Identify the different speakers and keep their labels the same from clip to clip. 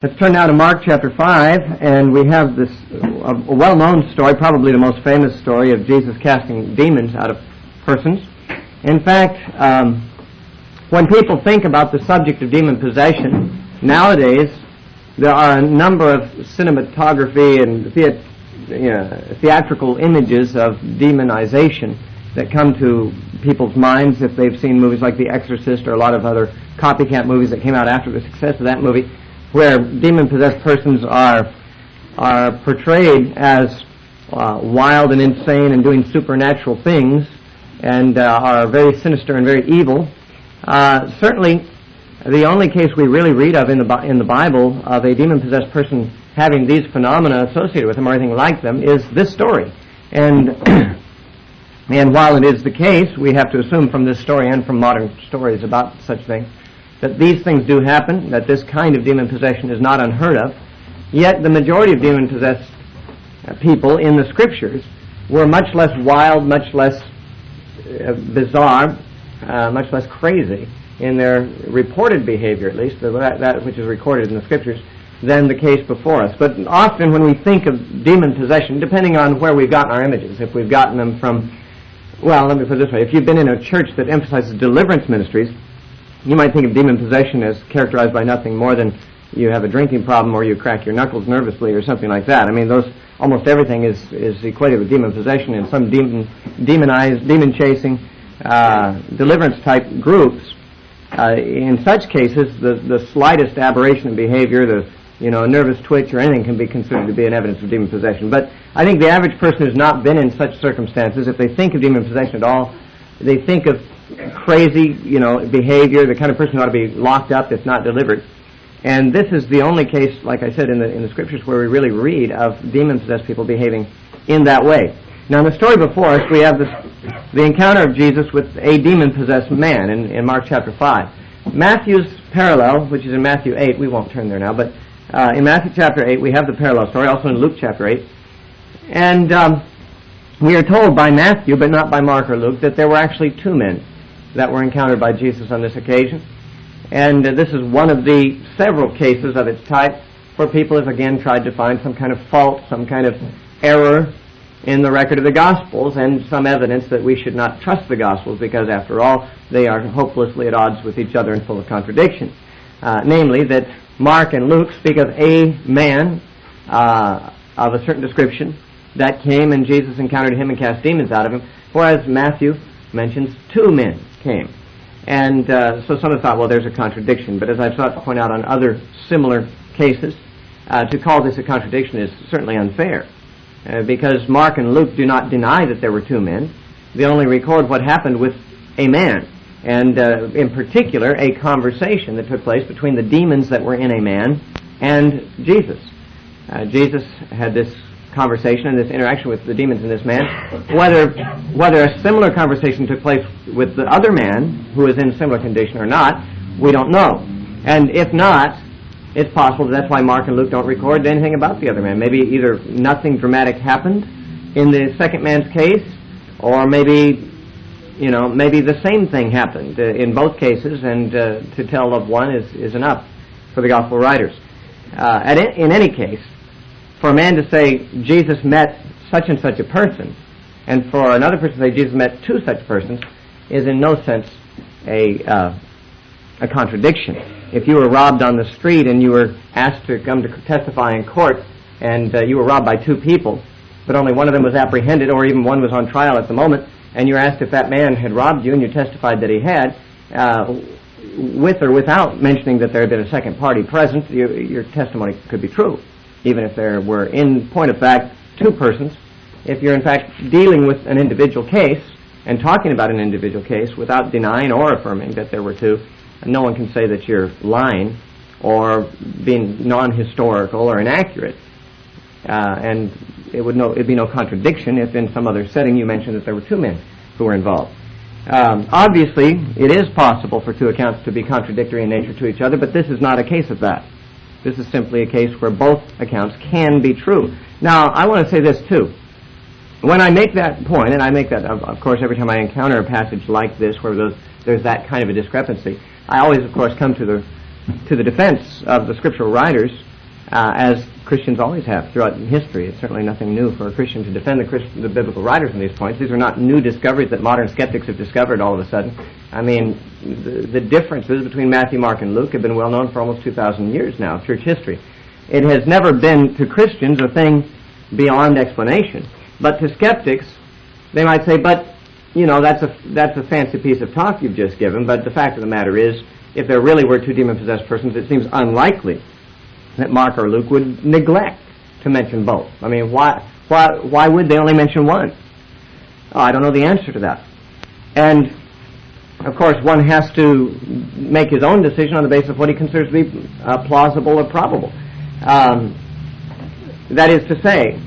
Speaker 1: Let's turn now to Mark chapter 5, and we have this a well-known story, probably the most famous story of Jesus casting demons out of persons. In fact, when people think about the subject of demon possession, nowadays there are a number of cinematography and theatrical images of demonization that come to people's minds if they've seen movies like The Exorcist or a lot of other copycat movies that came out after the success of that movie, where demon-possessed persons are portrayed as wild and insane and doing supernatural things and are very sinister and very evil. Certainly, the only case we really read of in the Bible of a demon-possessed person having these phenomena associated with them or anything like them is this story. And while it is the case, we have to assume from this story and from modern stories about such things that these things do happen, that this kind of demon possession is not unheard of, yet the majority of demon-possessed people in the Scriptures were much less wild, much less bizarre, much less crazy in their reported behavior, at least, that which is recorded in the Scriptures, than the case before us. But often when we think of demon possession, depending on where we've gotten our images, if we've gotten them from, well, let me put it this way, if you've been in a church that emphasizes deliverance ministries, you might think of demon possession as characterized by nothing more than you have a drinking problem or you crack your knuckles nervously or something like that. I mean, almost everything is equated with demon possession, and some demonized, demon-chasing, deliverance-type groups. In such cases, the slightest aberration in behavior, a nervous twitch or anything can be considered to be an evidence of demon possession. But I think the average person who's not been in such circumstances, if they think of demon possession at all, they think of crazy, behavior, the kind of person who ought to be locked up if not delivered. And this is the only case, like I said, in the Scriptures where we really read of demon-possessed people behaving in that way. Now, in the story before us, we have the encounter of Jesus with a demon-possessed man in Mark chapter 5. Matthew's parallel, which is in Matthew 8, we won't turn there now, but in Matthew chapter 8 we have the parallel story, also in Luke chapter 8. And we are told by Matthew, but not by Mark or Luke, that there were actually two men that were encountered by Jesus on this occasion. And this is one of the several cases of its type where people have again tried to find some kind of fault, some kind of error in the record of the Gospels, and some evidence that we should not trust the Gospels because, after all, they are hopelessly at odds with each other and full of contradiction. Namely, that Mark and Luke speak of a man of a certain description that came and Jesus encountered him and cast demons out of him, whereas Matthew mentions two men came. And so some have thought, well, there's a contradiction. But as I've sought to point out on other similar cases, to call this a contradiction is certainly unfair. Because Mark and Luke do not deny that there were two men. They only record what happened with a man. And in particular, a conversation that took place between the demons that were in a man and Jesus. Jesus had this conversation and this interaction with the demons in this man. Whether a similar conversation took place with the other man who was in a similar condition or not, we don't know. And if not, it's possible that's why Mark and Luke don't record anything about the other man. Maybe either nothing dramatic happened in the second man's case, or maybe the same thing happened in both cases, and to tell of one is enough for the gospel writers. In any case, for a man to say Jesus met such and such a person, and for another person to say Jesus met two such persons, is in no sense a contradiction. If you were robbed on the street and you were asked to come to testify in court, and you were robbed by two people, but only one of them was apprehended, or even one was on trial at the moment, and you were asked if that man had robbed you, and you testified that he had, with or without mentioning that there had been a second party present, your testimony could be true, even if there were, in point of fact, two persons. If you're in fact dealing with an individual case and talking about an individual case without denying or affirming that there were two, no one can say that you're lying or being non-historical or inaccurate. And it'd be no contradiction if in some other setting you mentioned that there were two men who were involved. Obviously, it is possible for two accounts to be contradictory in nature to each other, but this is not a case of that. This is simply a case where both accounts can be true. Now, I want to say this too. When I make that point, and I make that, of course, every time I encounter a passage like this where there's that kind of a discrepancy, I always, of course, come to the defense of the scriptural writers as Christians always have throughout history. It's certainly nothing new for a Christian to defend the biblical writers on these points. These are not new discoveries that modern skeptics have discovered all of a sudden. I mean, the differences between Matthew, Mark, and Luke have been well known for almost 2,000 years now, church history. It has never been, to Christians, a thing beyond explanation. But to skeptics, they might say, but, you know, that's a fancy piece of talk you've just given, but the fact of the matter is, if there really were two demon-possessed persons, it seems unlikely that Mark or Luke would neglect to mention both. I mean, why would they only mention one? Oh, I don't know the answer to that. And, of course, one has to make his own decision on the basis of what he considers to be plausible or probable. That is to say,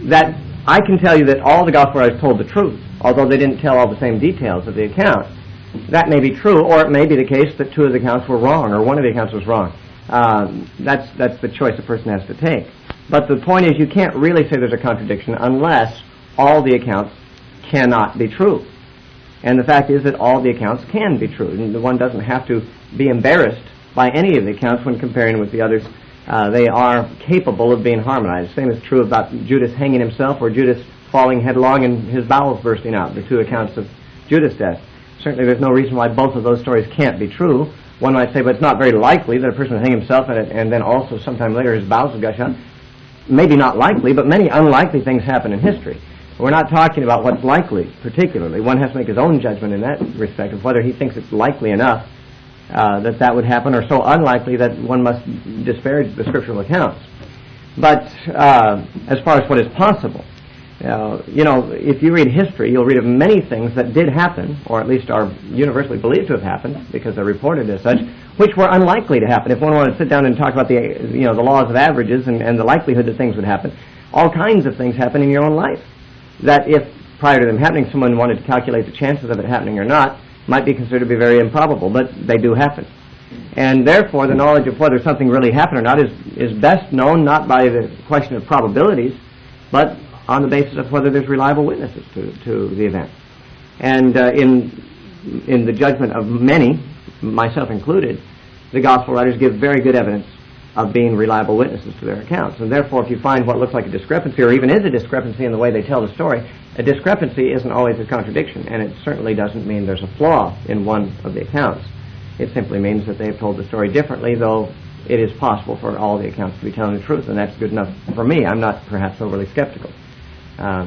Speaker 1: that I can tell you that all the gospel writers told the truth, although they didn't tell all the same details of the account. That may be true, or it may be the case that two of the accounts were wrong, or one of the accounts was wrong. That's the choice a person has to take. But the point is, you can't really say there's a contradiction unless all the accounts cannot be true. And the fact is that all the accounts can be true. And one doesn't have to be embarrassed by any of the accounts when comparing with the others. They are capable of being harmonized. The same is true about Judas hanging himself or Judas falling headlong and his bowels bursting out, the two accounts of Judas' death. Certainly there's no reason why both of those stories can't be true. One might say, but it's not very likely that a person would hang himself and then also sometime later his bowels would gush out. Maybe not likely, but many unlikely things happen in history. We're not talking about what's likely, particularly. One has to make his own judgment in that respect of whether he thinks it's likely enough that would happen, or so unlikely that one must disparage the scriptural accounts. But as far as what is possible, you know, if you read history, you'll read of many things that did happen, or at least are universally believed to have happened, because they're reported as such, which were unlikely to happen. If one wanted to sit down and talk about the laws of averages and the likelihood that things would happen, all kinds of things happen in your own life that if prior to them happening someone wanted to calculate the chances of it happening or not, might be considered to be very improbable, but they do happen. And therefore the knowledge of whether something really happened or not is best known not by the question of probabilities, but on the basis of whether there's reliable witnesses to the event. And in the judgment of many, myself included, the gospel writers give very good evidence of being reliable witnesses to their accounts. And therefore, if you find what looks like a discrepancy, or even is a discrepancy in the way they tell the story, a discrepancy isn't always a contradiction, and it certainly doesn't mean there's a flaw in one of the accounts. It simply means that they've told the story differently, though it is possible for all the accounts to be telling the truth, and that's good enough for me. I'm not perhaps overly skeptical. I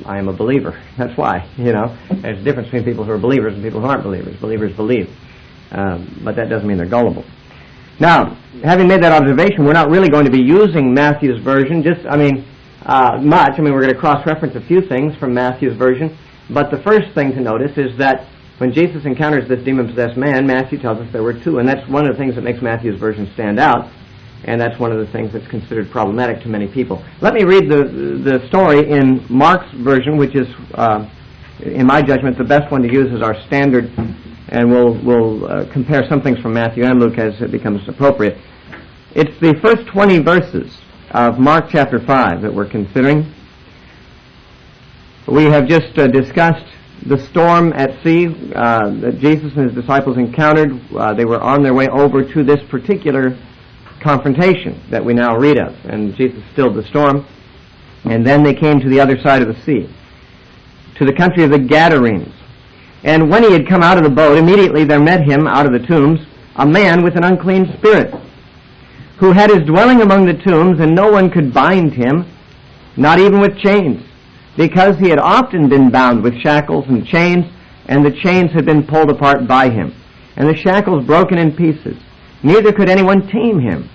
Speaker 1: am a believer. That's why, there's a difference between people who are believers and people who aren't believers. Believers believe, but that doesn't mean they're gullible. Now, having made that observation, we're not really going to be using Matthew's version, much. We're going to cross-reference a few things from Matthew's version, but the first thing to notice is that when Jesus encounters this demon-possessed man, Matthew tells us there were two, and that's one of the things that makes Matthew's version stand out, and that's one of the things that's considered problematic to many people. Let me read the story in Mark's version, which is, in my judgment, the best one to use as our standard, and we'll compare some things from Matthew and Luke as it becomes appropriate. It's the first 20 verses of Mark chapter 5 that we're considering. We have just discussed the storm at sea that Jesus and his disciples encountered. They were on their way over to this particular confrontation that we now read of, and Jesus stilled the storm, and then they came to the other side of the sea, to the country of the Gadarenes. And when he had come out of the boat, immediately there met him out of the tombs a man with an unclean spirit, who had his dwelling among the tombs, and no one could bind him, not even with chains, because he had often been bound with shackles and chains, and the chains had been pulled apart by him, and the shackles broken in pieces. Neither could anyone tame him.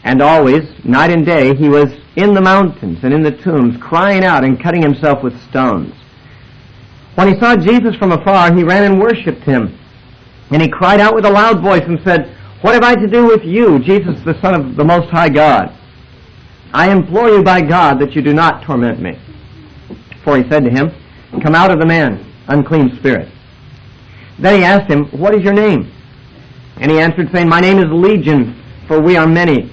Speaker 1: And always, night and day, he was in the mountains and in the tombs, crying out and cutting himself with stones. When he saw Jesus from afar, he ran and worshipped him. And he cried out with a loud voice and said, "What have I to do with you, Jesus, the Son of the Most High God? I implore you by God that you do not torment me." For he said to him, "Come out of the man, unclean spirit." Then he asked him, "What is your name?" And he answered, saying, "My name is Legion, for we are many."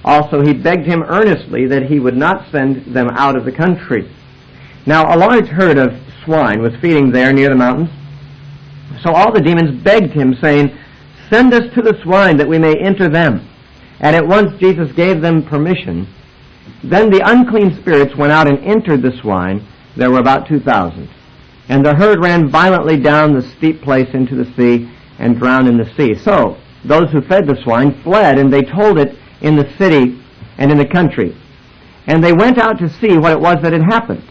Speaker 1: Also he begged him earnestly that he would not send them out of the country. Now a large herd of swine was feeding there near the mountains. So all the demons begged him, saying, "Send us to the swine, that we may enter them." And at once Jesus gave them permission. Then the unclean spirits went out and entered the swine. There were about 2,000. And the herd ran violently down the steep place into the sea and drowned in the sea. So those who fed the swine fled, and they told it in the city and in the country. And they went out to see what it was that had happened.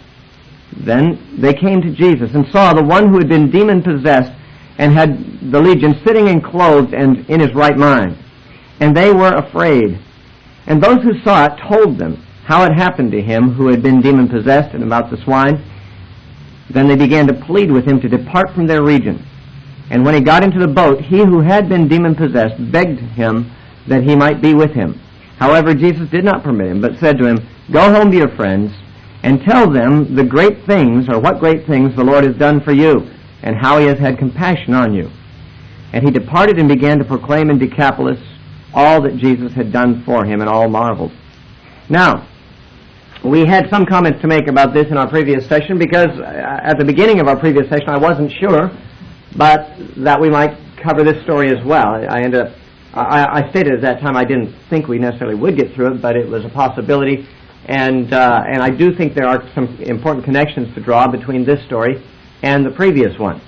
Speaker 1: Then they came to Jesus and saw the one who had been demon-possessed and had the legion sitting and clothed and in his right mind. And they were afraid. And those who saw it told them how it happened to him who had been demon-possessed and about the swine. Then they began to plead with him to depart from their region. And when he got into the boat, he who had been demon-possessed begged him that he might be with him. However, Jesus did not permit him, but said to him, "Go home to your friends and tell them the great things, or what great things the Lord has done for you, and how he has had compassion on you." And he departed and began to proclaim in Decapolis all that Jesus had done for him, and all marveled. Now, we had some comments to make about this in our previous session, because at the beginning of our previous session I wasn't sure, but that we might cover this story as well. I stated at that time I didn't think we necessarily would get through it, but it was a possibility, and I do think there are some important connections to draw between this story and the previous one.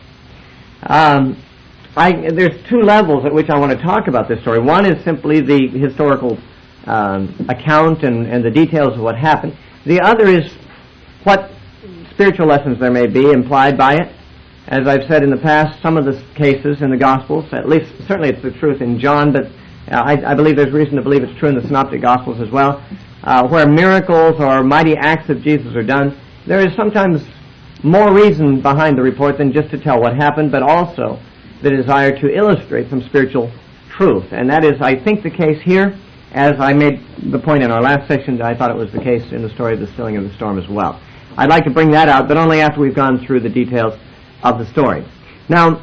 Speaker 1: There's two levels at which I want to talk about this story. One is simply the historical account and the details of what happened. The other is what spiritual lessons there may be implied by it. As I've said in the past, some of the cases in the Gospels, at least certainly it's the truth in John, but I believe there's reason to believe it's true in the Synoptic Gospels as well, where miracles or mighty acts of Jesus are done, there is sometimes more reason behind the report than just to tell what happened, but also the desire to illustrate some spiritual truth. And that is, I think, the case here, as I made the point in our last section that I thought it was the case in the story of the stilling of the storm as well. I'd like to bring that out, but only after we've gone through the details of the story. Now,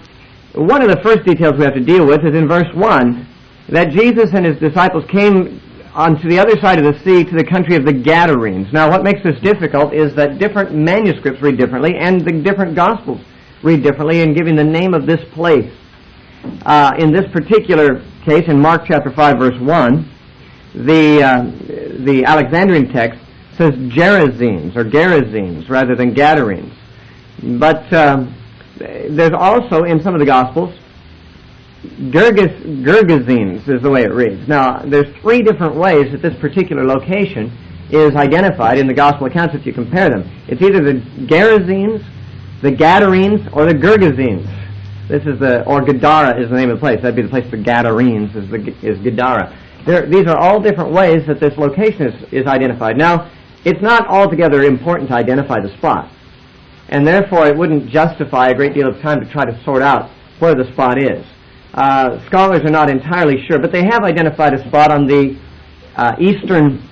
Speaker 1: one of the first details we have to deal with is in verse 1, that Jesus and his disciples came onto the other side of the sea to the country of the Gadarenes. Now, what makes this difficult is that different manuscripts read differently, and the different Gospels read differently in giving the name of this place. In this particular case, in Mark chapter 5, verse 1, the Alexandrian text says Gerasenes, or Gerasenes, rather than Gadarenes. But there's also, in some of the Gospels, Gergesenes is the way it reads. Now, there's three different ways that this particular location is identified in the Gospel accounts if you compare them. It's either the Gerasenes, the Gadarenes, or the Gergesenes. This is or Gadara is the name of the place. That'd be the place for Gadarenes, is Gadara. These are all different ways that this location is identified. Now, it's not altogether important to identify the spot, and therefore it wouldn't justify a great deal of time to try to sort out where the spot is. Scholars are not entirely sure, but they have identified a spot on the eastern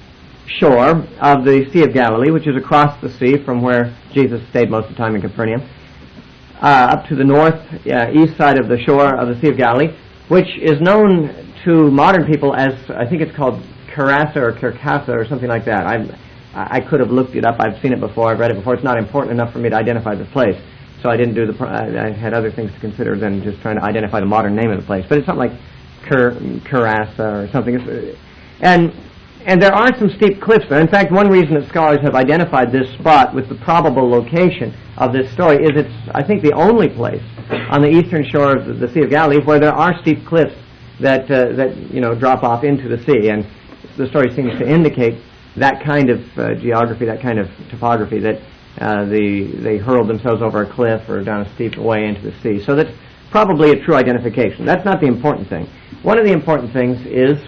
Speaker 1: shore of the Sea of Galilee, which is across the sea from where Jesus stayed most of the time in Capernaum, up to the east side of the shore of the Sea of Galilee, which is known to modern people as, I think it's called Carassa or Kirkassa or something like that. I could have looked it up. I've seen it before. I've read it before. It's not important enough for me to identify the place. So I didn't do I had other things to consider than just trying to identify the modern name of the place. But it's something like Carassa or something. And there are some steep cliffs there. In fact, one reason that scholars have identified this spot with the probable location of this story is it's, I think, the only place on the eastern shore of the Sea of Galilee where there are steep cliffs that drop off into the sea. And the story seems to indicate that kind of geography, that kind of topography, that they hurled themselves over a cliff or down a steep way into the sea. So that's probably a true identification. That's not the important thing. One of the important things is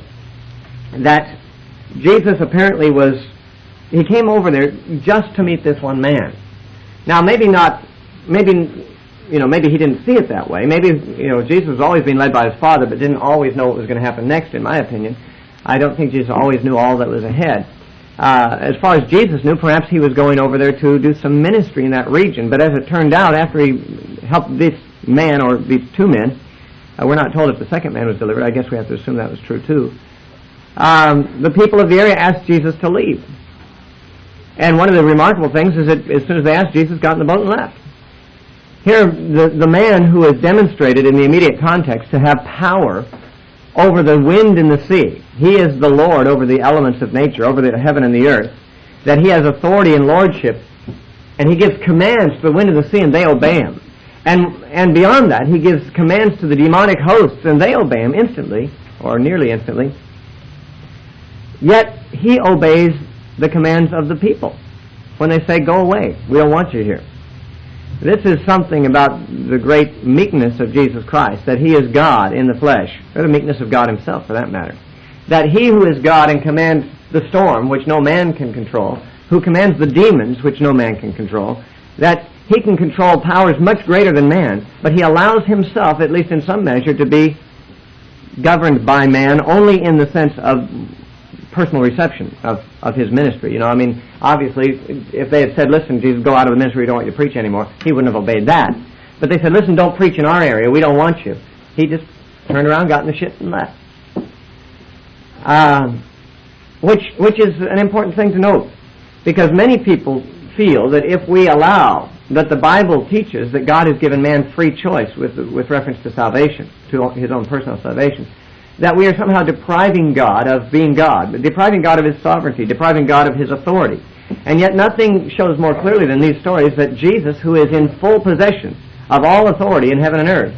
Speaker 1: that Jesus apparently he came over there just to meet this one man. Now, maybe he didn't see it that way. Maybe, Jesus was always being led by his Father, but didn't always know what was going to happen next, in my opinion. I don't think Jesus always knew all that was ahead. As far as Jesus knew, perhaps he was going over there to do some ministry in that region. But as it turned out, after he helped this man, or these two men, we're not told if the second man was delivered. I guess we have to assume that was true too. The people of the area asked Jesus to leave. And one of the remarkable things is that as soon as they asked, Jesus got in the boat and left. Here, the man who is demonstrated in the immediate context to have power over the wind and the sea. He is the Lord over the elements of nature, over the heaven and the earth, that he has authority and lordship, and he gives commands to the wind and the sea, and they obey him. And beyond that, he gives commands to the demonic hosts, and they obey him instantly, or nearly instantly. Yet he obeys the commands of the people when they say, "Go away, we don't want you here." This is something about the great meekness of Jesus Christ, that he is God in the flesh, or the meekness of God himself for that matter. That he who is God and commands the storm, which no man can control, who commands the demons, which no man can control, that he can control powers much greater than man, but he allows himself, at least in some measure, to be governed by man only in the sense of personal reception of his ministry. You know, I mean, obviously, if they had said, "Listen, Jesus, go out of the ministry, we don't want you to preach anymore," he wouldn't have obeyed that. But they said, "Listen, don't preach in our area, we don't want you." He just turned around, got in the ship, and left. Which is an important thing to note, because many people feel that if we allow that the Bible teaches that God has given man free choice with reference to salvation, to his own personal salvation, that we are somehow depriving God of being God, depriving God of his sovereignty, depriving God of his authority. And yet nothing shows more clearly than these stories that Jesus, who is in full possession of all authority in heaven and earth,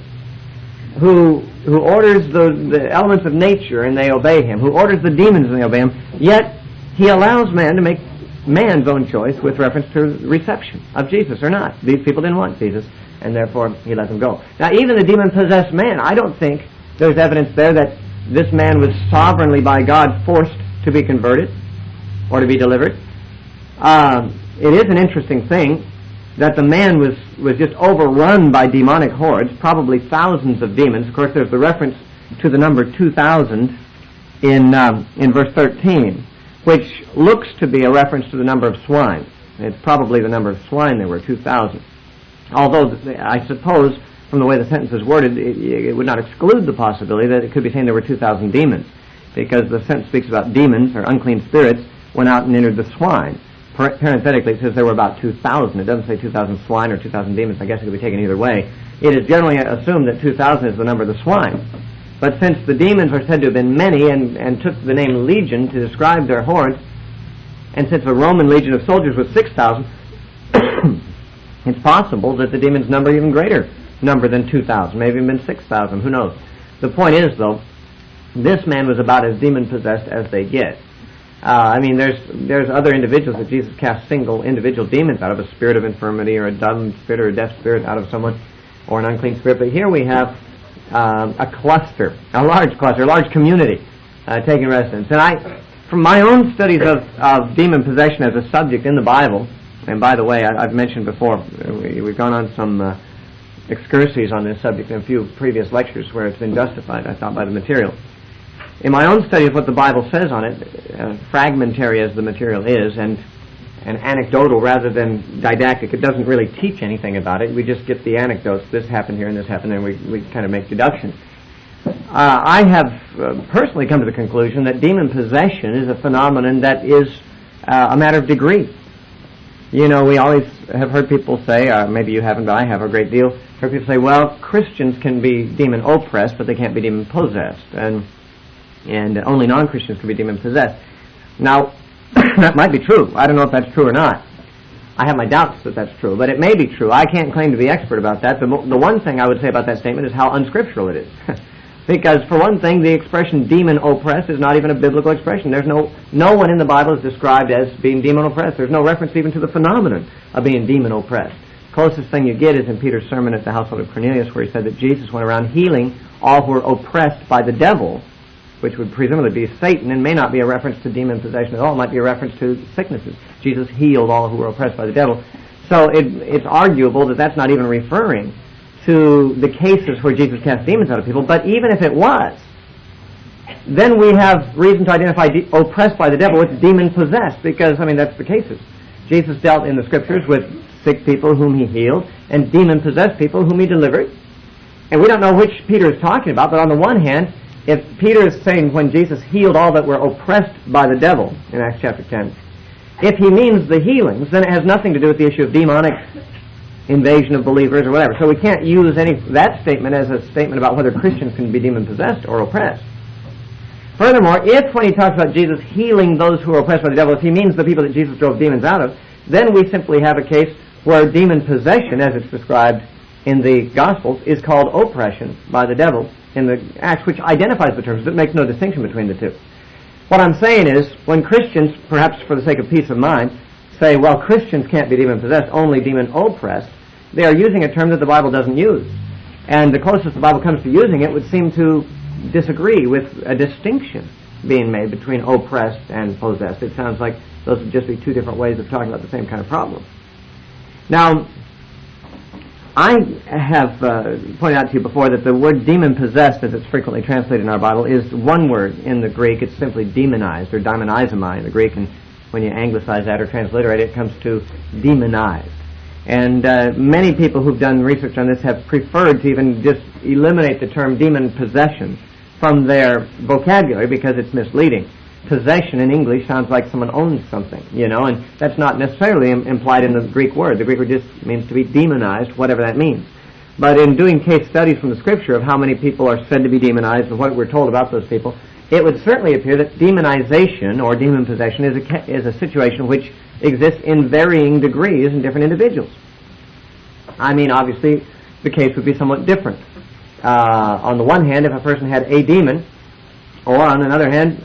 Speaker 1: who orders the elements of nature and they obey him, who orders the demons and they obey him, yet he allows man to make man's own choice with reference to reception of Jesus or not. These people didn't want Jesus, and therefore he let them go. Now, even the demon-possessed man, I don't think there's evidence there that this man was sovereignly by God forced to be converted or to be delivered. It is an interesting thing that the man was just overrun by demonic hordes, probably thousands of demons. Of course, there's the reference to the number 2,000 in verse 13, which looks to be a reference to the number of swine. It's probably the number of swine there were, 2,000. Although, I suppose, from the way the sentence is worded, it would not exclude the possibility that it could be saying there were 2,000 demons, because the sentence speaks about demons, or unclean spirits, went out and entered the swine. Parenthetically, it says there were about 2,000. It doesn't say 2,000 swine or 2,000 demons. I guess it could be taken either way. It is generally assumed that 2,000 is the number of the swine. But since the demons are said to have been many and took the name legion to describe their hordes, and since a Roman legion of soldiers was 6,000, it's possible that the demons number even greater number than 2,000, maybe even 6,000, who knows. The point is, though, this man was about as demon-possessed as they get. I mean, there's other individuals that Jesus cast single individual demons out of, a spirit of infirmity or a dumb spirit or a deaf spirit out of someone, or an unclean spirit. But here we have a cluster, a large community taking residence. And from my own studies of demon possession as a subject in the Bible, and by the way, I've mentioned before, we've gone on some excursions on this subject in a few previous lectures where it's been justified, I thought, by the material. In my own study of what the Bible says on it, fragmentary as the material is, and anecdotal rather than didactic, it doesn't really teach anything about it. We just get the anecdotes, this happened here and this happened, and we kind of make deductions. I have personally come to the conclusion that demon possession is a phenomenon that is a matter of degree. You know, we always have heard people say, maybe you haven't, but I have a great deal, heard people say, well, Christians can be demon oppressed, but they can't be demon possessed, and only non-Christians can be demon-possessed. Now, that might be true. I don't know if that's true or not. I have my doubts that that's true, but it may be true. I can't claim to be expert about that. The one thing I would say about that statement is how unscriptural it is. Because, for one thing, the expression demon-oppressed is not even a biblical expression. There's no one in the Bible is described as being demon-oppressed. There's no reference even to the phenomenon of being demon-oppressed. Closest thing you get is in Peter's sermon at the household of Cornelius, where he said that Jesus went around healing all who were oppressed by the devil, which would presumably be Satan, and may not be a reference to demon possession at all. It might be a reference to sicknesses. Jesus healed all who were oppressed by the devil. So it's arguable that that's not even referring to the cases where Jesus cast demons out of people. But even if it was, then we have reason to identify oppressed by the devil with demon-possessed, because, I mean, that's the cases. Jesus dealt in the Scriptures with sick people whom he healed, and demon-possessed people whom he delivered. And we don't know which Peter is talking about, but on the one hand, if Peter is saying when Jesus healed all that were oppressed by the devil in Acts chapter 10, if he means the healings, then it has nothing to do with the issue of demonic invasion of believers or whatever. So we can't use that statement as a statement about whether Christians can be demon-possessed or oppressed. Furthermore, if when he talks about Jesus healing those who are oppressed by the devil, if he means the people that Jesus drove demons out of, then we simply have a case where demon possession, as it's described in the Gospels, is called oppression by the devil in the Acts, which identifies the terms but makes no distinction between the two. What I'm saying is, when Christians, perhaps for the sake of peace of mind, say, well, Christians can't be demon-possessed, only demon-oppressed, they are using a term that the Bible doesn't use. And the closest the Bible comes to using it would seem to disagree with a distinction being made between oppressed and possessed. It sounds like those would just be two different ways of talking about the same kind of problem. Now, I have pointed out to you before that the word demon-possessed, as it's frequently translated in our Bible, is one word in the Greek. It's simply demonized, or daemonizomai in the Greek, and when you anglicize that or transliterate it, it comes to demonized. And many people who've done research on this have preferred to even just eliminate the term demon possession from their vocabulary because it's misleading. Possession in English sounds like someone owns something, and that's not necessarily implied in the Greek word. The Greek word just means to be demonized, whatever that means. But in doing case studies from the Scripture of how many people are said to be demonized and what we're told about those people, it would certainly appear that demonization or demon possession is a situation which exists in varying degrees in different individuals. I mean, obviously, the case would be somewhat different. On the one hand, if a person had a demon, or on the other hand,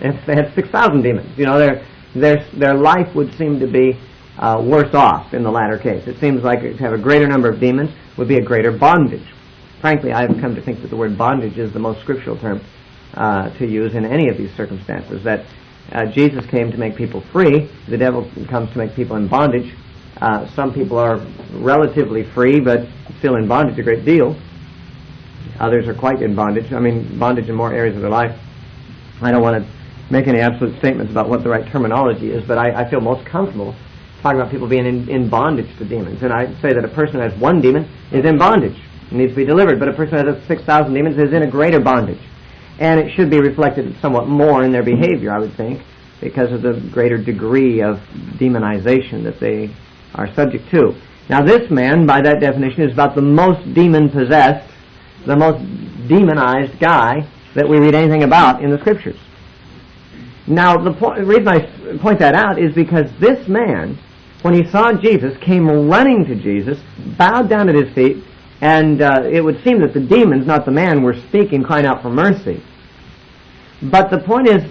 Speaker 1: if they had 6,000 demons, their life would seem to be worse off in the latter case. It seems like to have a greater number of demons would be a greater bondage. Frankly, I have come to think that the word bondage is the most scriptural term to use in any of these circumstances, that Jesus came to make people free. The devil comes to make people in bondage. Some people are relatively free, but still in bondage a great deal. Others are quite in bondage. I mean, bondage in more areas of their life. I don't want to make any absolute statements about what the right terminology is, but I feel most comfortable talking about people being in bondage to demons. And I say that a person who has one demon is in bondage and needs to be delivered, but a person who has 6,000 demons is in a greater bondage. And it should be reflected somewhat more in their behavior, I would think, because of the greater degree of demonization that they are subject to. Now, this man, by that definition, is about the most demon-possessed, the most demonized guy that we read anything about in the Scriptures. Now, the reason I point that out is because this man, when he saw Jesus, came running to Jesus, bowed down at his feet, and it would seem that the demons, not the man, were speaking, crying out for mercy. But the point is,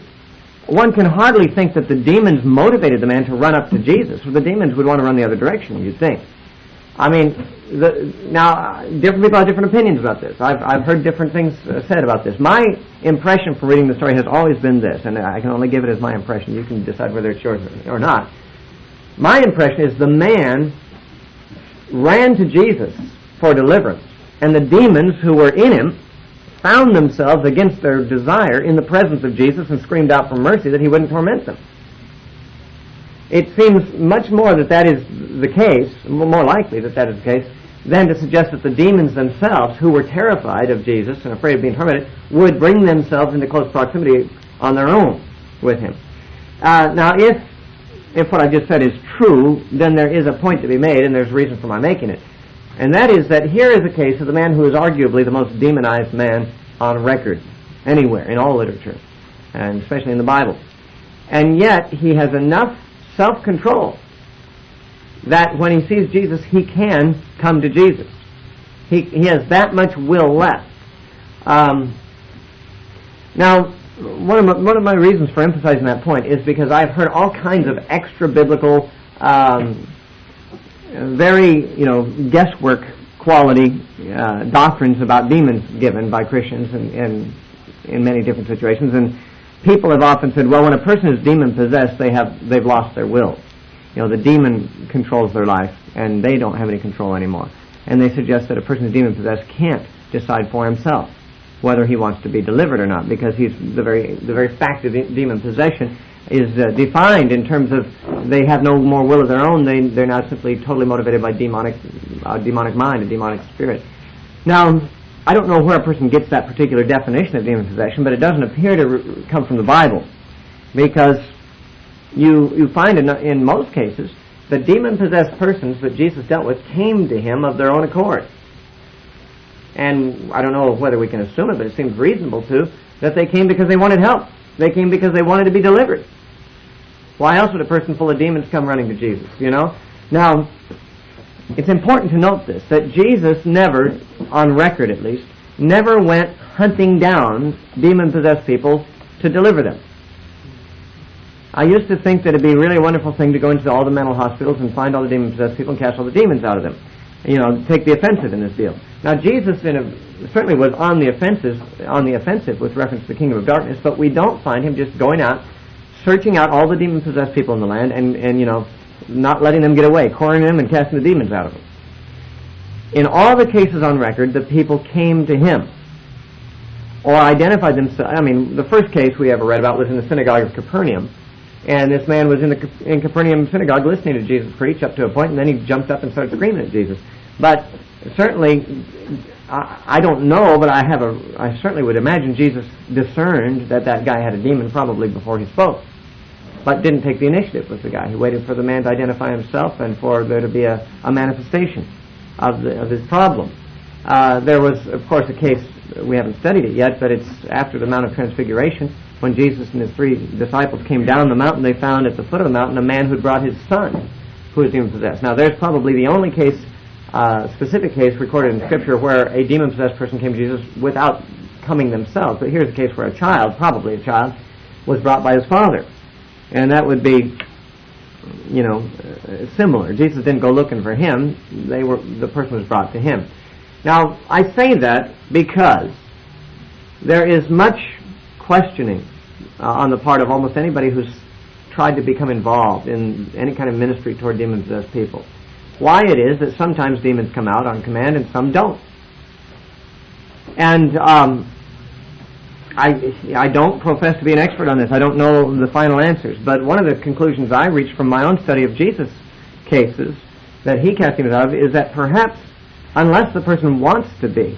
Speaker 1: one can hardly think that the demons motivated the man to run up to Jesus, for the demons would want to run the other direction, you'd think. I mean, now, different people have different opinions about this. I've heard different things said about this. My impression from reading the story has always been this, and I can only give it as my impression. You can decide whether it's yours or not. My impression is the man ran to Jesus for deliverance, and the demons who were in him found themselves against their desire in the presence of Jesus and screamed out for mercy that he wouldn't torment them. It seems much more that is the case, more likely that is the case, than to suggest that the demons themselves, who were terrified of Jesus and afraid of being tormented, would bring themselves into close proximity on their own with him. Now, if what I just said is true, then there is a point to be made, and there's reason for my making it. And that is that here is a case of the man who is arguably the most demonized man on record, anywhere, in all literature, and especially in the Bible. And yet, he has enough self-control that when he sees Jesus, he can come to Jesus. He has that much will left. Now, one of my reasons for emphasizing that point is because I've heard all kinds of extra-biblical, very, guesswork quality doctrines about demons given by Christians in many different situations, and people have often said, well, when a person is demon-possessed, they've lost their will. The demon controls their life, and they don't have any control anymore. And they suggest that a person who's demon-possessed can't decide for himself whether he wants to be delivered or not, because the very fact of demon possession is defined in terms of they have no more will of their own. They're now simply totally motivated by demonic mind, a demonic spirit. Now, I don't know where a person gets that particular definition of demon possession, but it doesn't appear to come from the Bible, because you find in most cases that demon-possessed persons that Jesus dealt with came to him of their own accord. And I don't know whether we can assume it, but it seems reasonable to, that they came because they wanted help. They came because they wanted to be delivered. Why else would a person full of demons come running to Jesus, you know? Now, it's important to note this, that Jesus never, on record at least, never went hunting down demon-possessed people to deliver them. I used to think that it'd be a really wonderful thing to go into all the mental hospitals and find all the demon-possessed people and cast all the demons out of them. You know, take the offensive in this deal. Now, Jesus certainly was on the offensive with reference to the kingdom of darkness, but we don't find him just going out, searching out all the demon-possessed people in the land and you know, not letting them get away, cornering them and casting the demons out of them. In all the cases on record, the people came to him or identified themselves. I mean, the first case we ever read about was in the synagogue of Capernaum, and this man was in Capernaum synagogue listening to Jesus preach up to a point, and then he jumped up and started screaming at Jesus. But certainly, I don't know, but I certainly would imagine Jesus discerned that that guy had a demon probably before he spoke, but didn't take the initiative with the guy. He waited for the man to identify himself and for there to be a manifestation of his problem. There was, of course, a case, we haven't studied it yet, but it's after the Mount of Transfiguration, when Jesus and his 3 disciples came down the mountain. They found at the foot of the mountain a man who had brought his son, who was demon-possessed. Now, there's probably the only case, specific case recorded in Scripture where a demon-possessed person came to Jesus without coming themselves. But here's a case where a child, probably a child, was brought by his father. And that would be, you know, similar. Jesus didn't go looking for him. The person was brought to him. Now, I say that because there is much questioning on the part of almost anybody who's tried to become involved in any kind of ministry toward demon-possessed people. Why it is that sometimes demons come out on command and some don't. And I don't profess to be an expert on this. I don't know the final answers. But one of the conclusions I reached from my own study of Jesus' cases that he cast demons out of is that perhaps unless the person wants to be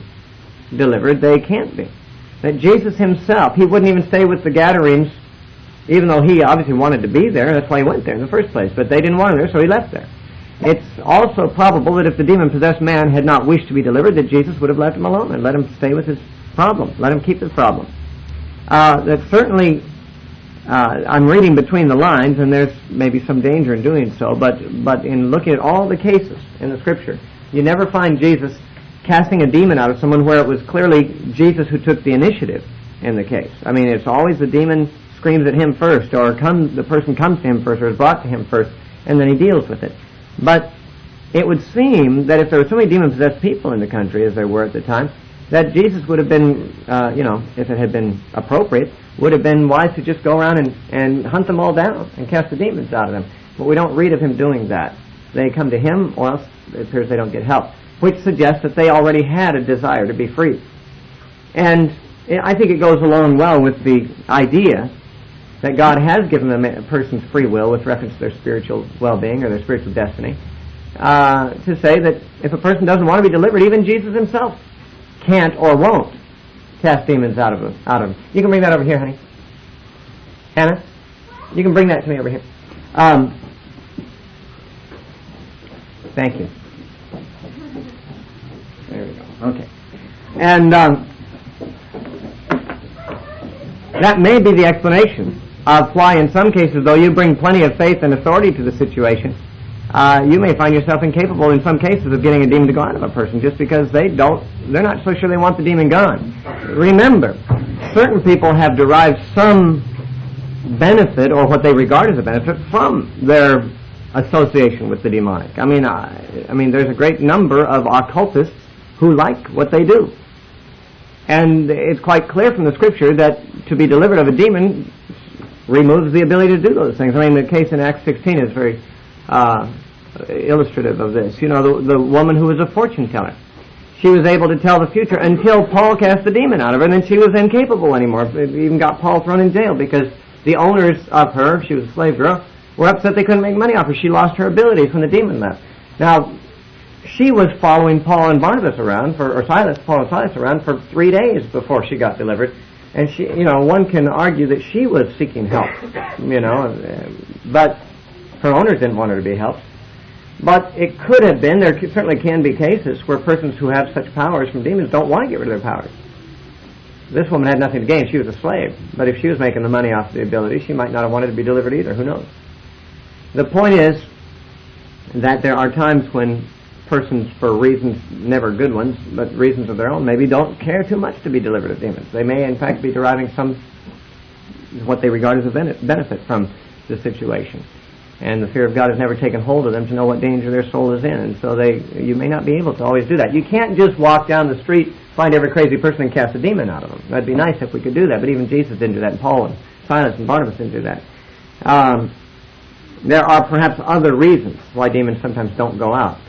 Speaker 1: delivered, they can't be. That Jesus himself, he wouldn't even stay with the Gadarenes, even though he obviously wanted to be there. That's why he went there in the first place. But they didn't want him there, so he left there. It's also probable that if the demon-possessed man had not wished to be delivered, that Jesus would have left him alone and let him stay with his problem, let him keep his problem. That certainly, I'm reading between the lines, and there's maybe some danger in doing so, but in looking at all the cases in the Scripture, you never find Jesus casting a demon out of someone where it was clearly Jesus who took the initiative in the case. I mean, it's always the demon screams at him first, or the person comes to him first, or is brought to him first, and then he deals with it. But it would seem that if there were so many demon-possessed people in the country, as there were at the time, that Jesus would have been, if it had been appropriate, would have been wise to just go around and hunt them all down and cast the demons out of them. But we don't read of him doing that. They come to him, or else it appears they don't get help, which suggests that they already had a desire to be free. And I think it goes along well with the idea that God has given them a person's free will with reference to their spiritual well-being or their spiritual destiny, to say that if a person doesn't want to be delivered, even Jesus himself can't or won't cast demons out of them. You can bring that over here, honey. Hannah, you can bring that to me over here. Thank you. There we go. Okay. And that may be the explanation of why in some cases, though you bring plenty of faith and authority to the situation, you may find yourself incapable in some cases of getting a demon to go out of a person just because they're not so sure they want the demon gone. Remember, certain people have derived some benefit, or what they regard as a benefit, from their association with the demonic. I mean, there's a great number of occultists who like what they do. And it's quite clear from the Scripture that to be delivered of a demon removes the ability to do those things. I mean, the case in Acts 16 is very illustrative of this. You know, the woman who was a fortune teller. She was able to tell the future until Paul cast the demon out of her, and then she was incapable anymore. It even got Paul thrown in jail because the owners of her, she was a slave girl, were upset they couldn't make money off her. She lost her abilities when the demon left. Now, she was following Paul and Barnabas around, Paul and Silas around for 3 days before she got delivered. And she, one can argue that she was seeking help, but her owners didn't want her to be helped. But it could have been, there certainly can be cases where persons who have such powers from demons don't want to get rid of their powers. This woman had nothing to gain. She was a slave. But if she was making the money off the ability, she might not have wanted to be delivered either. Who knows? The point is that there are times when persons, for reasons, never good ones, but reasons of their own, maybe don't care too much to be delivered of demons. They may, in fact, be deriving what they regard as a benefit from the situation. And the fear of God has never taken hold of them to know what danger their soul is in. And so you may not be able to always do that. You can't just walk down the street, find every crazy person and cast a demon out of them. That'd be nice if we could do that, but even Jesus didn't do that, and Paul and Silas and Barnabas didn't do that. There are perhaps other reasons why demons sometimes don't go out.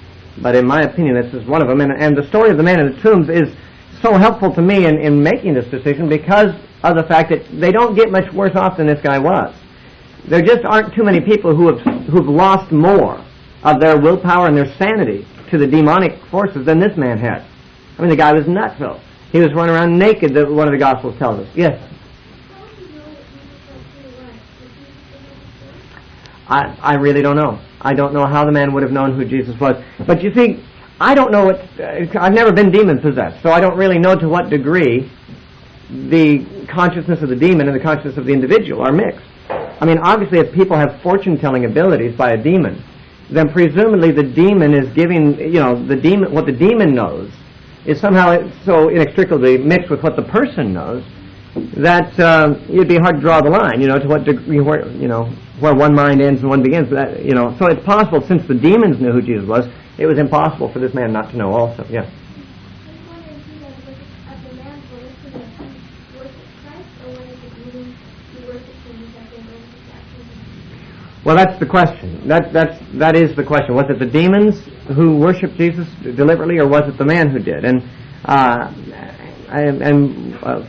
Speaker 1: But in my opinion, this is one of them. And the story of the man in the tombs is so helpful to me in making this decision because of the fact that they don't get much worse off than this guy was. There just aren't too many people who've lost more of their willpower and their sanity to the demonic forces than this man had. I mean, the guy was nuts, though. He was running around naked, one of the Gospels tells us. Yes? I really don't know. I don't know how the man would have known who Jesus was. But you see, I don't know I've never been demon-possessed, so I don't really know to what degree the consciousness of the demon and the consciousness of the individual are mixed. I mean, obviously, if people have fortune-telling abilities by a demon, then presumably the demon is giving, what the demon knows is somehow so inextricably mixed with what the person knows that it'd be hard to draw the line, to what degree, where one mind ends and one begins. So it's possible, since the demons knew who Jesus was, it was impossible for this man not to know also. Yeah. Well, that's the question. That is the question. Was it the demons who worshipped Jesus deliberately, or was it the man who did? And a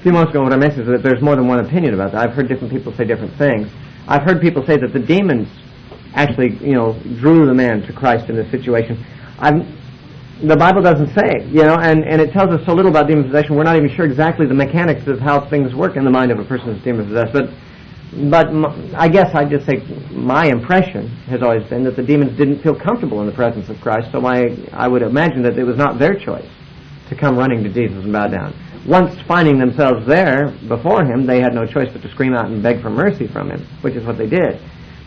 Speaker 1: few months ago, what I mentioned is that there's more than one opinion about that. I've heard different people say different things. I've heard people say that the demons actually, drew the man to Christ in this situation. The Bible doesn't say, and it tells us so little about demon possession. We're not even sure exactly the mechanics of how things work in the mind of a person who's demon possessed. But I guess I'd just say my impression has always been that the demons didn't feel comfortable in the presence of Christ, so I would imagine that it was not their choice to come running to Jesus and bow down. Once finding themselves there before him, they had no choice but to scream out and beg for mercy from him, which is what they did.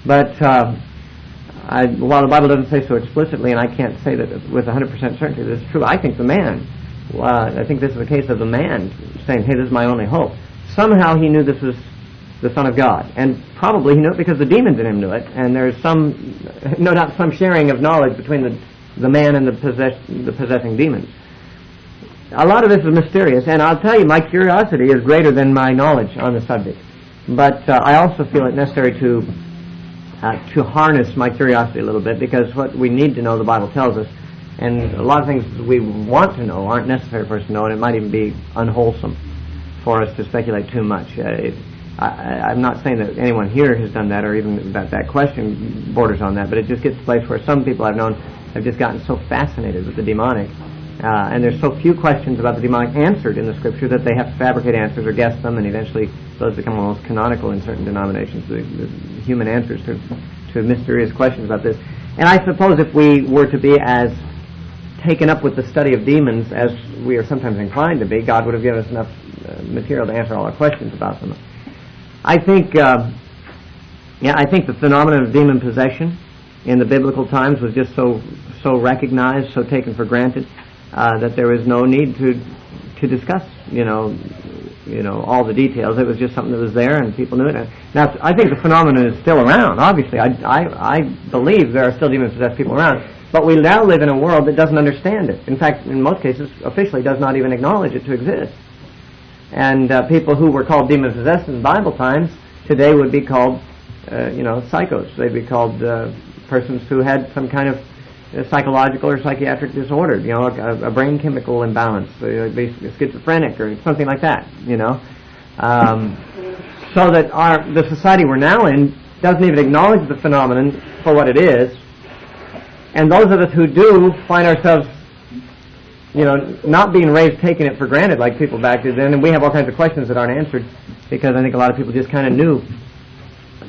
Speaker 1: But while the Bible doesn't say so explicitly, and I can't say that with 100% certainty that it's true, I think I think this is the case of the man saying, hey, this is my only hope. Somehow he knew this was the Son of God, and probably he knew it because the demons in him knew it, and there's no doubt some sharing of knowledge between the man and the possessing demons. A lot of this is mysterious, and I'll tell you, my curiosity is greater than my knowledge on the subject. But I also feel it necessary to harness my curiosity a little bit, because what we need to know, the Bible tells us, and a lot of things we want to know aren't necessary for us to know, and it might even be unwholesome for us to speculate too much. I'm not saying that anyone here has done that, or even that question borders on that, but it just gets to a place where some people I've known have just gotten so fascinated with the demonic, and there's so few questions about the demonic answered in the Scripture that they have to fabricate answers or guess them, and eventually those become almost canonical in certain denominations, the human answers to mysterious questions about this. And I suppose if we were to be as taken up with the study of demons as we are sometimes inclined to be, God would have given us enough material to answer all our questions about them. I think the phenomenon of demon possession in the biblical times was just so recognized, so taken for granted, that there was no need to discuss, all the details. It was just something that was there, and people knew it. Now, I think the phenomenon is still around. Obviously, I believe there are still demon possessed people around, but we now live in a world that doesn't understand it. In fact, in most cases, officially does not even acknowledge it to exist. And people who were called demon-possessed in Bible times today would be called, psychos. They'd be called persons who had some kind of psychological or psychiatric disorder, a brain chemical imbalance, be schizophrenic or something like that, So that the society we're now in doesn't even acknowledge the phenomenon for what it is. And those of us who do find ourselves not being raised taking it for granted like people back then, and we have all kinds of questions that aren't answered because I think a lot of people just kind of knew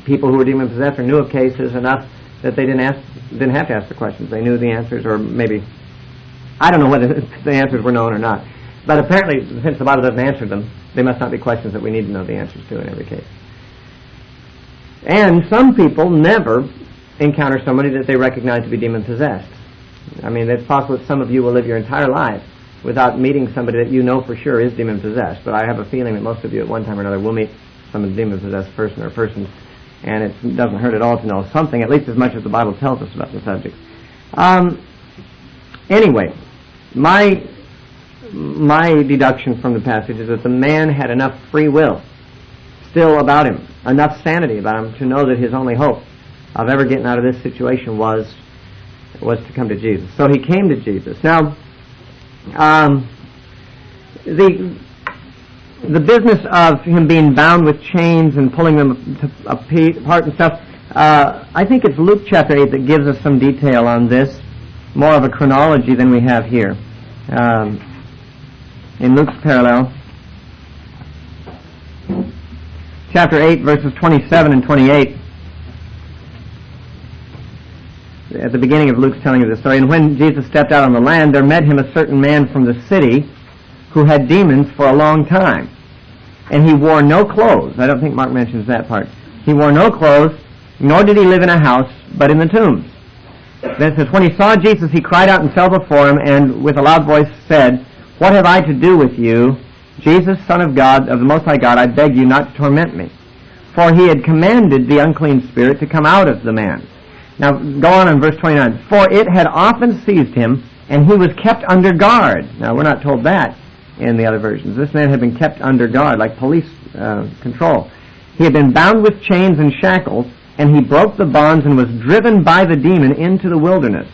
Speaker 1: people who were demon-possessed or knew of cases enough that they didn't have to ask the questions. They knew the answers, or maybe, I don't know whether the answers were known or not. But apparently, since the Bible doesn't answer them, they must not be questions that we need to know the answers to in every case. And some people never encounter somebody that they recognize to be demon-possessed. I mean, it's possible that some of you will live your entire life without meeting somebody that you know for sure is demon-possessed. But I have a feeling that most of you at one time or another will meet some demon-possessed person or persons, and it doesn't hurt at all to know something, at least as much as the Bible tells us about the subject. Anyway, my deduction from the passage is that the man had enough free will still about him, enough sanity about him to know that his only hope of ever getting out of this situation was to come to Jesus. So he came to Jesus. Now, the business of him being bound with chains and pulling them apart and stuff, I think it's Luke chapter 8 that gives us some detail on this, more of a chronology than we have here. In Luke's parallel, chapter 8, verses 27 and 28, at the beginning of Luke's telling of the story, and when Jesus stepped out on the land, there met him a certain man from the city who had demons for a long time. And he wore no clothes. I don't think Mark mentions that part. He wore no clothes, nor did he live in a house, but in the tombs. Then it says, when he saw Jesus, he cried out and fell before him, and with a loud voice said, "What have I to do with you, Jesus, Son of God, of the Most High God? I beg you not to torment me." For he had commanded the unclean spirit to come out of the man. Now, go on in verse 29. For it had often seized him, and he was kept under guard. Now, we're not told that in the other versions. This man had been kept under guard, like police control. He had been bound with chains and shackles, and he broke the bonds and was driven by the demon into the wilderness.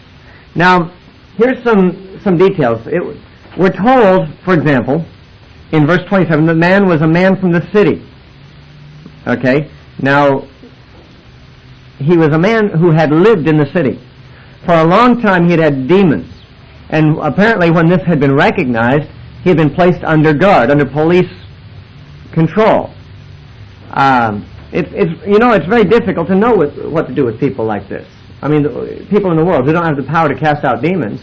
Speaker 1: Now, here's some details. We're told, for example, in verse 27, the man was a man from the city. Okay? Now, he was a man who had lived in the city. For a long time he had had demons. And apparently when this had been recognized, he had been placed under guard, under police control. It's very difficult to know what to do with people like this. I mean, people in the world who don't have the power to cast out demons.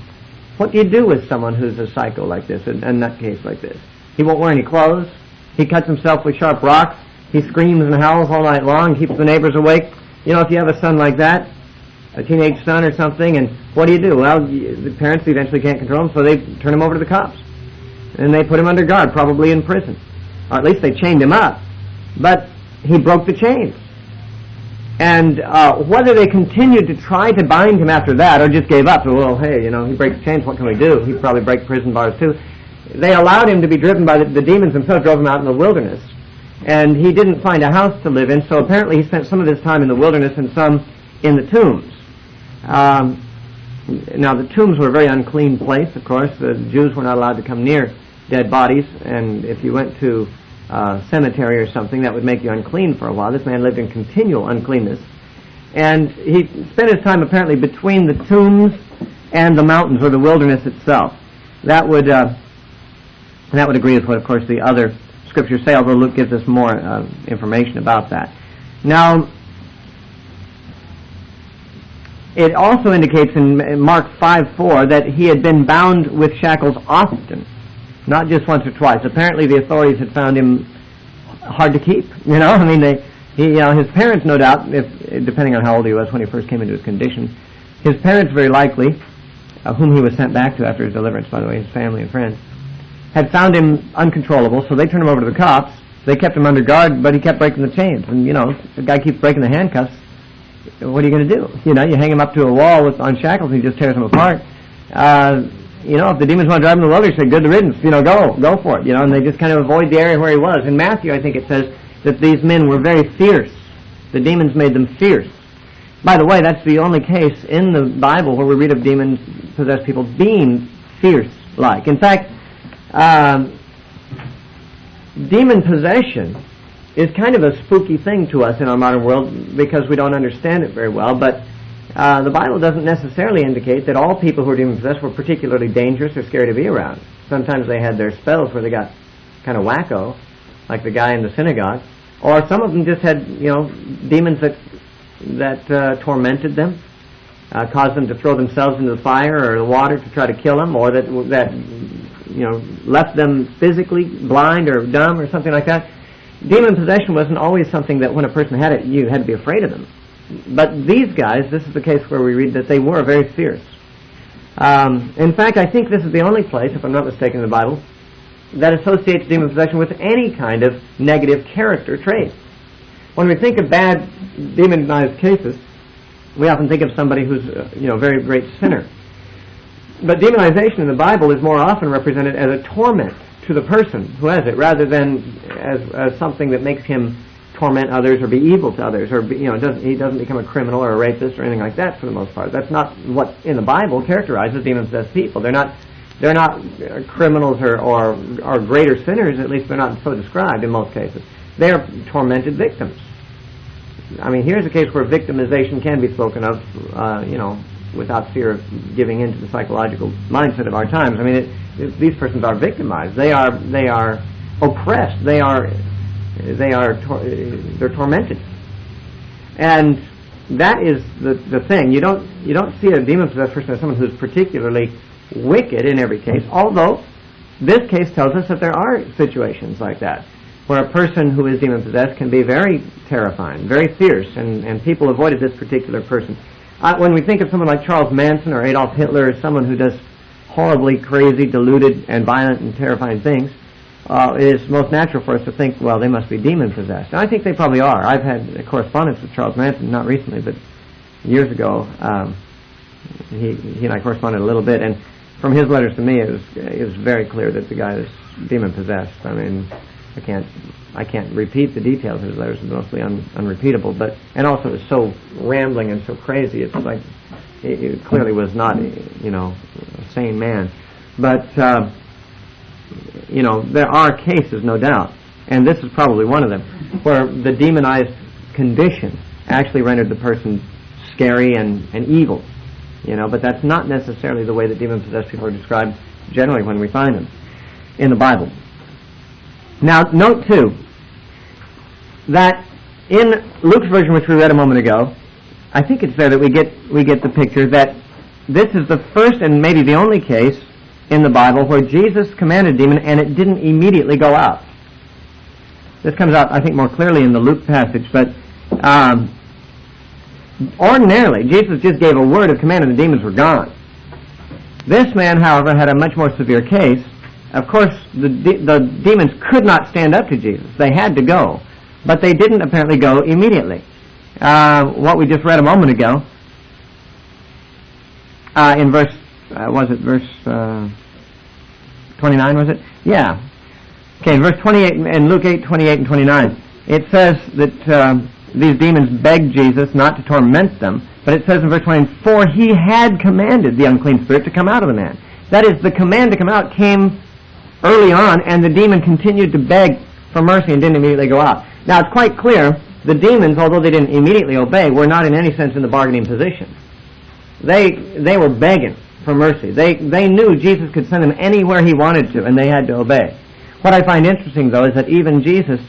Speaker 1: What do you do with someone who's a psycho like this, a nutcase like this? He won't wear any clothes. He cuts himself with sharp rocks. He screams and howls all night long, keeps the neighbors awake. You know, if you have a son like that, a teenage son or something, and what do? Well, the parents eventually can't control him, so they turn him over to the cops. And they put him under guard, probably in prison. Or at least they chained him up. But he broke the chains. And whether they continued to try to bind him after that or just gave up, well, hey, he breaks chains, what can we do? He'd probably break prison bars too. They allowed him to be driven by the demons themselves, drove him out in the wilderness. And he didn't find a house to live in, so apparently he spent some of his time in the wilderness and some in the tombs. Now, the tombs were a very unclean place, of course. The Jews were not allowed to come near dead bodies, and if you went to a cemetery or something, that would make you unclean for a while. This man lived in continual uncleanness. And he spent his time apparently between the tombs and the mountains, or the wilderness itself. That would agree with what, of course, the other Scriptures say, although Luke gives us more information about that. Now, it also indicates in Mark 5:4 that he had been bound with shackles often, not just once or twice. Apparently the authorities had found him hard to keep. I mean, his parents, no doubt, depending on how old he was when he first came into his condition, his parents very likely, whom he was sent back to after his deliverance, by the way, his family and friends, had found him uncontrollable, so they turned him over to the cops. They kept him under guard, but he kept breaking the chains. And, the guy keeps breaking the handcuffs. What are you going to do? You hang him up to a wall on shackles and he just tears him apart. If the demons want to drive him to the wilderness, say, good riddance, go for it. And they just kind of avoid the area where he was. In Matthew, I think it says that these men were very fierce. The demons made them fierce. By the way, that's the only case in the Bible where we read of demon-possessed people being fierce-like. In fact, demon possession is kind of a spooky thing to us in our modern world because we don't understand it very well, but the Bible doesn't necessarily indicate that all people who are demon possessed were particularly dangerous or scary to be around. Sometimes they had their spells where they got kind of wacko, like the guy in the synagogue, or some of them just had demons that tormented them, caused them to throw themselves into the fire or the water to try to kill them, or that left them physically blind or dumb or something like that. Demon possession wasn't always something that when a person had it, you had to be afraid of them. But these guys, this is the case where we read that they were very fierce. In fact, I think this is the only place, if I'm not mistaken, in the Bible that associates demon possession with any kind of negative character trait. When we think of bad demonized cases, we often think of somebody who's a very great sinner. But demonization in the Bible is more often represented as a torment to the person who has it, rather than as something that makes him torment others or be evil to others, or he doesn't become a criminal or a rapist or anything like that for the most part. That's not what in the Bible characterizes demon-possessed people. They're not criminals or greater sinners. At least they're not so described in most cases. They are tormented victims. I mean, here's a case where victimization can be spoken of, without fear of giving in to the psychological mindset of our times. I mean, these persons are victimized. They are oppressed. They're tormented, and that is the thing. You don't see a demon-possessed person as someone who's particularly wicked in every case. Although this case tells us that there are situations like that, where a person who is demon-possessed can be very terrifying, very fierce, and people avoided this particular person. When we think of someone like Charles Manson or Adolf Hitler as someone who does horribly crazy, deluded, and violent and terrifying things, it is most natural for us to think, well, they must be demon-possessed. And I think they probably are. I've had a correspondence with Charles Manson, not recently, but years ago. He and I corresponded a little bit, and from his letters to me, it was very clear that the guy is demon-possessed. I mean, I can't repeat the details of his letters; they're mostly unrepeatable. And also it's so rambling and so crazy. It's like it clearly was not, a sane man. But there are cases, no doubt, and this is probably one of them, where the demonized condition actually rendered the person scary and evil. But that's not necessarily the way that demon-possessed people are described generally when we find them in the Bible. Now, note too that in Luke's version, which we read a moment ago, I think it's there that we get the picture that this is the first and maybe the only case in the Bible where Jesus commanded a demon and it didn't immediately go out. This comes out, I think, more clearly in the Luke passage, but ordinarily, Jesus just gave a word of command and the demons were gone. This man, however, had a much more severe case. Of course, the demons could not stand up to Jesus. They had to go. But they didn't apparently go immediately. What we just read a moment ago, in verse 29, was it? Yeah. Okay, in verse 28, in Luke 8, 28 and 29, it says that these demons begged Jesus not to torment them, but it says in verse 24, he had commanded the unclean spirit to come out of the man. That is, the command to come out came early on, and the demon continued to beg for mercy and didn't immediately go out. Now, it's quite clear the demons, although they didn't immediately obey, were not in any sense in the bargaining position. They were begging for mercy. They knew Jesus could send them anywhere he wanted to, and they had to obey. What I find interesting, though, is that even Jesus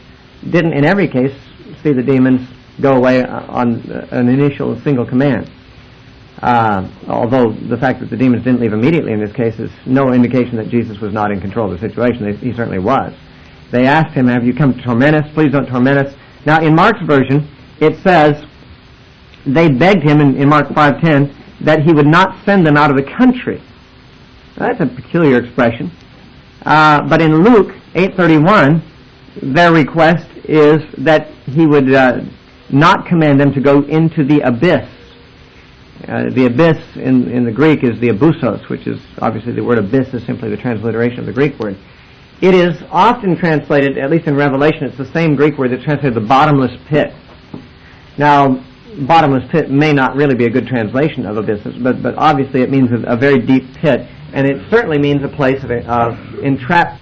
Speaker 1: didn't, in every case, see the demons go away on an initial single command. Although the fact that the demons didn't leave immediately in this case is no indication that Jesus was not in control of the situation. He certainly was. They asked him, have you come to torment us? Please don't torment us. Now, in Mark's version, it says they begged him in Mark 5:10 that he would not send them out of the country. Now, that's a peculiar expression. But in Luke 8:31, their request is that he would not command them to go into the abyss. The abyss in the Greek is the abusos, which is obviously the word abyss is simply the transliteration of the Greek word. It is often translated, at least in Revelation, it's the same Greek word that's translated the bottomless pit. Now, bottomless pit may not really be a good translation of abysses, but obviously it means a very deep pit, and it certainly means a place of entrapment.